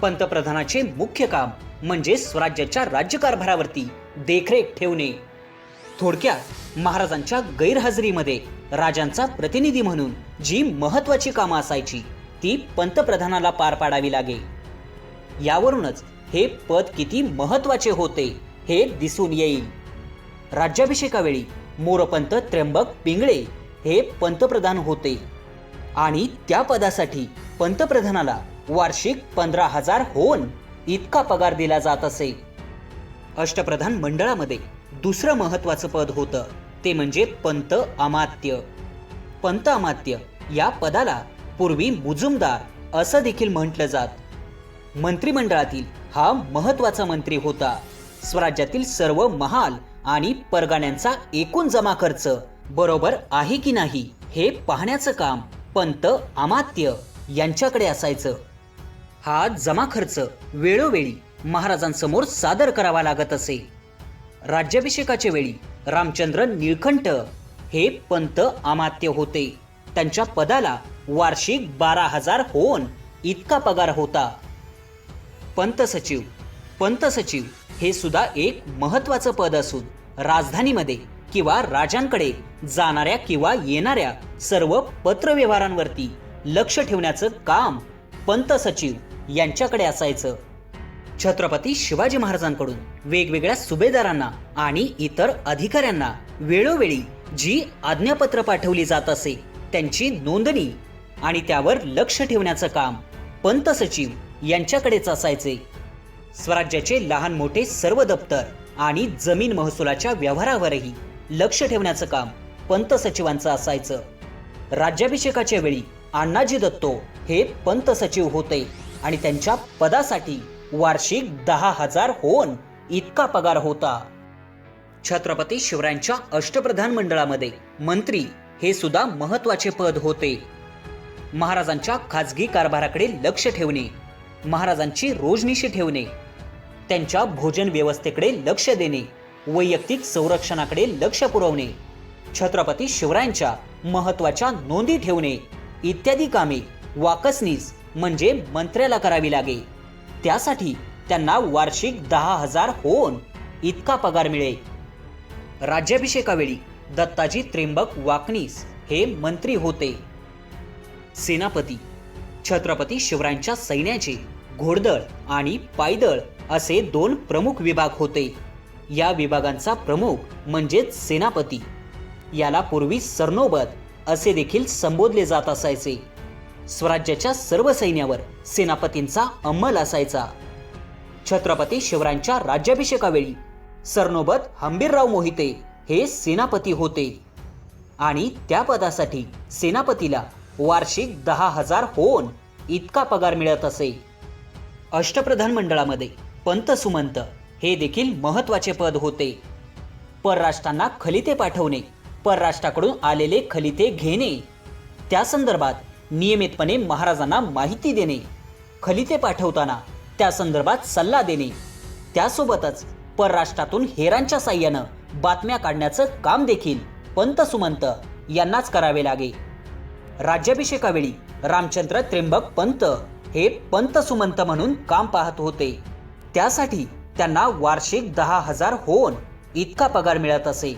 पंतप्रधानाचे मुख्य काम म्हणजे स्वराज्याच्या राज्यकारभारावरती देखरेख ठेवणे। थोडक्यात महाराजांच्या गैरहजेरीमध्ये राजांचा प्रतिनिधी म्हणून जी महत्त्वाची कामं असायची ती पंतप्रधानाला पार पाडावी लागे। यावरूनच हे पद किती महत्त्वाचे होते हे दिसून येईल। राज्याभिषेकावेळी मोरपंत त्र्यंबक पिंगळे हे पंतप्रधान होते आणि त्या पदासाठी पंतप्रधानाला वार्षिक 15,000 होन इतका पगार दिला जात असे। अष्टप्रधान मंडळामध्ये दुसरं महत्त्वाचं पद होतं ते म्हणजे पंत अमात्य। पंत अमात्य या पदाला पूर्वी मुजुमदार असं देखील म्हटलं जात। मंत्रिमंडळातील हा महत्त्वाचा मंत्री होता। स्वराज्यातील सर्व महाल आणि परगाण्यांचा एकूण जमा खर्च बरोबर आहे की नाही हे पाहण्याचं काम पंत अमात्य यांच्याकडे असायचं। हा जमा खर्च वेळोवेळी महाराजांसमोर सादर करावा लागत असे। राज्याभिषेकाच्या वेळी रामचंद्र निळकंठ हे पंत अमात्य होते। त्यांच्या पदाला वार्षिक 12,000 होन इतका पगार होता। पंत सचिव हे सुद्धा एक महत्त्वाचं पद असून राजधानीमध्ये किंवा राजांकडे जाणाऱ्या किंवा येणाऱ्या सर्व पत्रव्यवहारांवरती लक्ष ठेवण्याचं काम पंत सचिव यांच्याकडे असायचं। छत्रपती शिवाजी महाराजांकडून वेगवेगळ्या सुभेदारांना आणि इतर अधिकाऱ्यांना वेळोवेळी जी आज्ञापत्र पाठवली जात असे त्यांची नोंदणी आणि त्यावर लक्ष ठेवण्याचं काम पंत सचिव यांच्याकडेच असायचे। स्वराज्याचे लहान मोठे सर्व दप्तर आणि जमीन महसुलाच्या व्यवहारावरही लक्ष ठेवण्याचं काम पंत सचिवांचं असायचं। राज्याभिषेकाच्या वेळी अण्णाजी दत्तो हे पंत सचिव होते आणि त्यांच्या पदासाठी वार्षिक 10,000 होन इतका पगार होता। छत्रपती शिवरायांच्या अष्टप्रधान मंडळामध्ये मंत्री हे सुद्धा महत्त्वाचे पद होते। महाराजांच्या खाजगी कारभाराकडे लक्ष ठेवणे, महाराजांची रोजनिशी ठेवणे, त्यांच्या भोजन व्यवस्थेकडे लक्ष देणे, वैयक्तिक संरक्षणाकडे लक्ष पुरवणे, छत्रपती शिवरायांच्या महत्त्वाच्या नोंदी ठेवणे इत्यादी कामे वाकसनीस म्हणजे मंत्र्याला करावी लागे। त्यासाठी त्यांना वार्षिक 10,000 होन इतका पगार मिळे। राज्याभिषेकावेळी दत्ताजी त्र्यंबक वाकनीस हे मंत्री होते। सेनापती छत्रपती शिवरायांच्या सैन्याचे घोडदळ आणि पायदळ असे 2 प्रमुख विभाग होते। या विभागांचा प्रमुख म्हणजेच सेनापती। याला पूर्वी सरनोबत असे देखील संबोधले जात असायचे। स्वराज्याच्या सर्व सैन्यावर सेनापतींचा अंमल असायचा। छत्रपती शिवरायांच्या राज्याभिषेकावेळी सरनोबत हंबीरराव मोहिते हे सेनापती होते आणि त्या पदासाठी सेनापतीला वार्षिक 10,000 होन इतका पगार मिळत असे। अष्टप्रधान मंडळामध्ये पंत सुमंत हे देखील महत्त्वाचे पद होते। परराष्ट्रांना खलिते पाठवणे, परराष्ट्राकडून आलेले खलिते घेणे, त्या संदर्भात नियमितपणे महाराजांना माहिती देणे, खलिते पाठवताना त्या संदर्भात सल्ला देणे, त्यासोबतच परराष्ट्रातून हेरांच्या साह्यानं बातम्या काढण्याचं काम देखील पंत सुमंत यांनाच करावे लागे। राज्याभिषेकावेळी रामचंद्र त्र्यंबक पंत हे पंत सुमंत म्हणून काम पाहत होते। त्यासाठी त्यांना वार्षिक 10,000 होन इतका पगार मिळत असे।